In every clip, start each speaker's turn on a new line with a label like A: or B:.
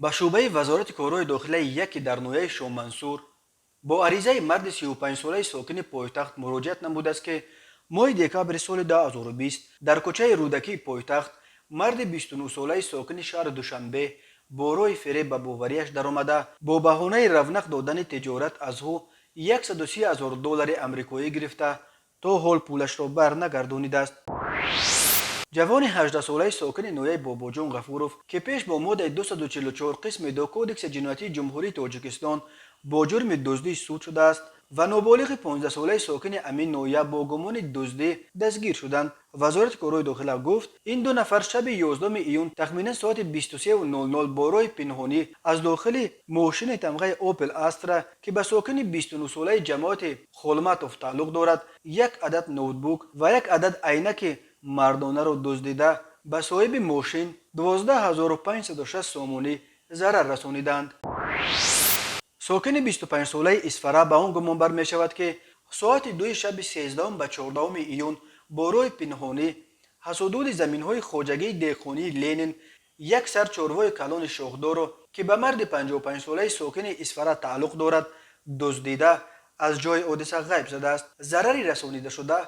A: ба шӯъбаи вазорати корҳои дохилаи яке дар ноҳияи Шоҳмансур бо аризаи марди 35-солаи сокини пойтахт муроҷиат намудааст, ки моҳи декабри соли 2020 дар кӯчаи Рӯдакии пойтахт марди 29-солаи сокини шаҳри Душанбе бо роҳи фереб ба боварияш даромада, бо баҳонаи равнақ додани тиҷорат аз ӯ $130,000 амрикоӣ гирифта, то ҳол пулашро барнагардонидааст. ҷавони 18-солаи сокини ноҳияи Бобоҷон Ғафуров, ки пеш бо моддаи 244 қисми 2 Кодекси ҷиноятии Ҷумҳурии Тоҷикистон бо ҷурми дуздӣ суд шудааст ва ноболиғи 15-солаи сокини ҳамин ноҳия бо гумони дуздӣ дастгир шуданд. Вазорати корҳои дохила гуфт, ин ду нафар шаби 11 июн тахминан соати 23:00 бо роҳи пинҳонӣ аз дохили мошини тамғаи Opel Astra, ки ба сокини 29-солаи Ҷамоати Холматов тааллуқ дорад, як адад ноутбук ва як адад айнаки мардонаро дуздида ба соҳиби мошин 12560 сомонӣ зарар расониданд. сокини 25-солаи Исфара ба он гумонбар мешавад, ки соати 2 шаби 13 ба 14 июн бо роҳи пинҳонӣ аз ҳудуди заминҳои хоҷагии деҳқонии Ленин як сар чорвои калони шохдоро, ки ба марди 55-солаи сокини Исфара тааллуқ дорад, дуздида аз ҷои ҳодиса ғайб шудааст. Зарари расонидашуда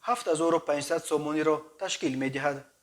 A: 7500 сомониро ташкил медиҳад.